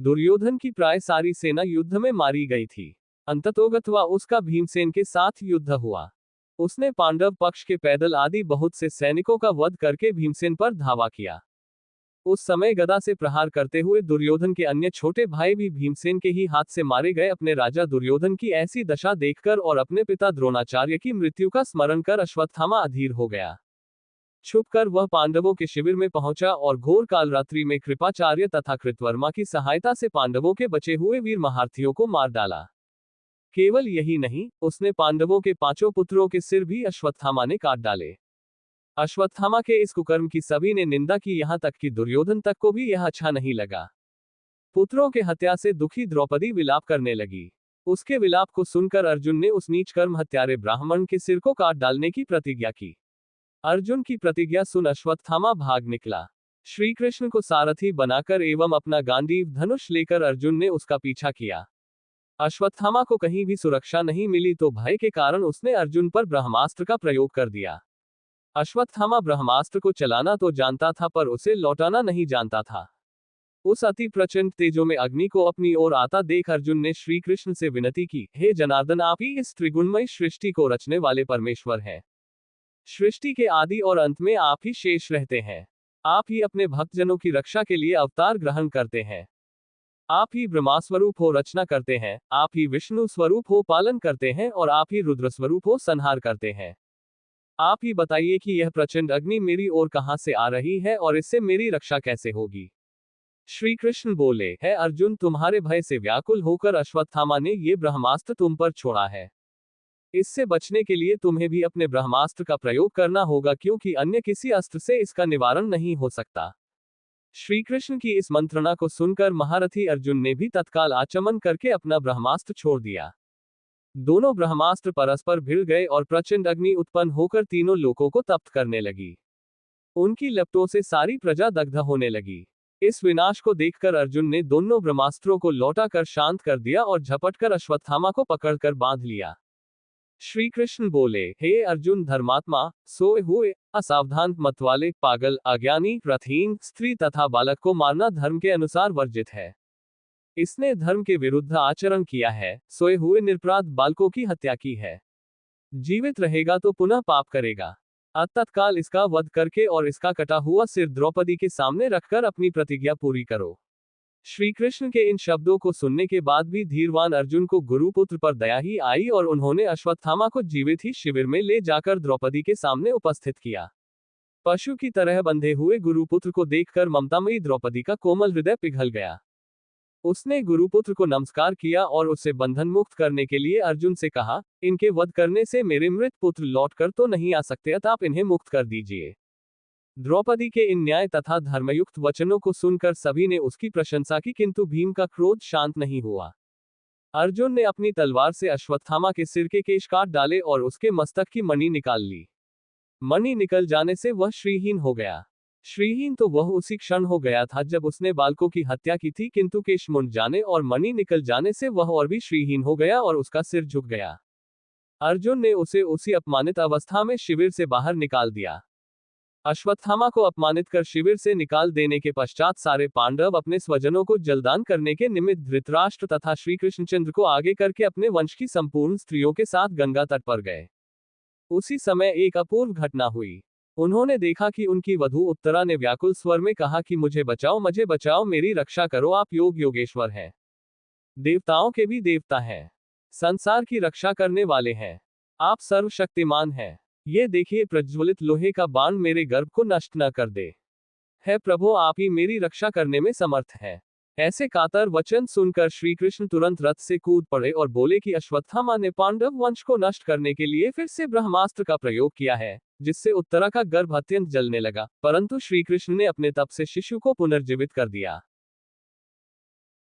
दुर्योधन की प्राय सारी सेना युद्ध में मारी गई थी। अंततोगत्वा उसका भीमसेन के साथ युद्ध हुआ। उसने पांडव पक्ष के पैदल आदि बहुत से सैनिकों का वध करके भीमसेन पर धावा किया। उस समय गदा से प्रहार करते हुए दुर्योधन के अन्य छोटे भाई भी भीमसेन के ही हाथ से मारे गए। अपने राजा दुर्योधन की ऐसी दशा देखकर और अपने पिता द्रोणाचार्य की मृत्यु का स्मरण कर अश्वत्थामा अधीर हो गया। छुपकर वह पांडवों के शिविर में पहुंचा और घोर कालरात्रि में कृपाचार्य तथा कृतवर्मा की सहायता से पांडवों के बचे हुए वीर महारथियों को मार डाला। केवल यही नहीं, उसने पांडवों के 5 पुत्रों के सिर भी अश्वत्थामा ने काट डाले। अश्वत्थामा के इस कुकर्म की सभी ने निंदा की, यहाँ तक कि दुर्योधन तक को भी यह अच्छा नहीं लगा। पुत्रों के हत्या से दुखी द्रौपदी विलाप करने लगी। उसके विलाप को सुनकर अर्जुन ने उस नीच कर्म हत्यारे ब्राह्मण के सिर को काट डालने की प्रतिज्ञा की। अर्जुन की प्रतिज्ञा सुन अश्वत्थामा भाग निकला। श्री कृष्ण को सारथी बनाकर एवं अपना गांडीव धनुष लेकर अर्जुन ने उसका पीछा किया। अश्वत्थामा को कहीं भी सुरक्षा नहीं मिली तो भय के कारण उसने अर्जुन पर ब्रह्मास्त्र का प्रयोग कर दिया। अश्वत्थामा ब्रह्मास्त्र को चलाना तो जानता था पर उसे लौटाना नहीं जानता था। उस अति प्रचंड तेजों में अग्नि को अपनी ओर आता देख अर्जुन ने श्री कृष्ण से विनती की, हे जनार्दन, आप ही इस त्रिगुणमय सृष्टि को रचने वाले परमेश्वर हैं। सृष्टि के आदि और अंत में आप ही शेष रहते हैं। आप ही अपने भक्तजनों की रक्षा के लिए अवतार ग्रहण करते हैं। आप ही ब्रह्मा स्वरूप हो रचना करते हैं, आप ही विष्णु स्वरूप हो पालन करते हैं और आप ही रुद्र स्वरूप हो संहार करते हैं। आप ही बताइए कि यह प्रचंड अग्नि मेरी ओर कहां से आ रही है और इससे मेरी रक्षा कैसे होगी। श्री कृष्ण बोले, है अर्जुन, तुम्हारे भय से व्याकुल होकर अश्वत्थामा ने ये ब्रह्मास्त्र तुम पर छोड़ा है। इससे बचने के लिए तुम्हें भी अपने ब्रह्मास्त्र का प्रयोग करना होगा, क्योंकि अन्य किसी अस्त्र से इसका निवारण नहीं हो सकता। श्री कृष्ण की इस मंत्रणा को सुनकर महारथी अर्जुन ने भी तत्काल आचमन करके अपना ब्रह्मास्त्र छोड़ दिया। दोनों ब्रह्मास्त्र परस्पर भिड़ गए और प्रचंड अग्नि उत्पन्न होकर तीनों लोकों को तप्त करने लगी। उनकी लपटों से सारी प्रजा दग्ध होने लगी। इस विनाश को देखकर अर्जुन ने दोनों ब्रह्मास्त्रों को लौटा कर शांत कर दिया और झपटकर अश्वत्थामा को पकड़कर बांध लिया। श्री कृष्ण बोले, हे अर्जुन धर्मात्मा, सोए हुए, असावधान, मतवाले, पागल, अज्ञानी, रथहीन, स्त्री तथा बालक को मारना धर्म के अनुसार वर्जित है। इसने धर्म के विरुद्ध आचरण किया है, सोए हुए निरपराध बालकों की हत्या की है। जीवित रहेगा तो पुनः पाप करेगा। तत्काल इसका वध करके और इसका कटा हुआ सिर द्रौपदी के सामने रखकर अपनी प्रतिज्ञा पूरी करो। श्री कृष्ण के इन शब्दों को सुनने के बाद भी धीरवान अर्जुन को गुरुपुत्र पर दया ही आई और उन्होंने अश्वत्थामा को जीवित ही शिविर में ले जाकर द्रौपदी के सामने उपस्थित किया। पशु की तरह बंधे हुए गुरुपुत्र को देखकर ममतामयी द्रौपदी का कोमल हृदय पिघल गया। उसने गुरुपुत्र को नमस्कार किया और उसे बंधन मुक्त करने के लिए अर्जुन से कहा, इनके वध करने से मेरे मृत पुत्र लौटकर तो नहीं आ सकते, अतः आप इन्हें मुक्त कर दीजिए। द्रौपदी के इन न्याय तथा धर्मयुक्त वचनों को सुनकर सभी ने उसकी प्रशंसा की, किंतु भीम का क्रोध शांत नहीं हुआ। अर्जुन ने अपनी तलवार से अश्वत्थामा के सिर के केश काट डाले और उसके मस्तक की मणि निकाल ली। मणि निकल जाने से वह श्रीहीन हो गया। श्रीहीन तो वह उसी क्षण हो गया था जब उसने बालकों की हत्या की थी, किंतु केश मुंड जाने और मणि निकल जाने से वह और भी श्रीहीन हो गया और उसका सिर झुक गया। अर्जुन ने उसे उसी अपमानित अवस्था में शिविर से बाहर निकाल दिया। अश्वत्थामा को अपमानित कर शिविर से निकाल देने के पश्चात सारे पांडव अपने स्वजनों को जलदान करने के निमित्त धृतराष्ट्र तथा श्री कृष्णचंद्र को आगे करके अपने वंश की संपूर्ण स्त्रियों के साथ गंगा तट पर गए। उसी समय एक अपूर्व घटना हुई। उन्होंने देखा कि उनकी वधू उत्तरा ने व्याकुल स्वर में कहा कि मुझे बचाओ, मेरी रक्षा करो, आप योगेश्वर हैं, देवताओं के भी देवता हैं, संसार की रक्षा करने वाले हैं, आप सर्वशक्तिमान हैं। ये देखिए, प्रज्वलित लोहे का बाण मेरे गर्भ को नष्ट न कर दे। है प्रभु, आप ही मेरी रक्षा करने में समर्थ हैं। ऐसे कातर वचन सुनकर श्री कृष्ण तुरंत रथ से कूद पड़े और बोले कि अश्वत्थामा ने पांडव वंश को नष्ट करने के लिए फिर से ब्रह्मास्त्र का प्रयोग किया है, जिससे उत्तरा का गर्भ अत्यंत जलने लगा, परंतु श्री कृष्ण ने अपने तप से शिशु को पुनर्जीवित कर दिया।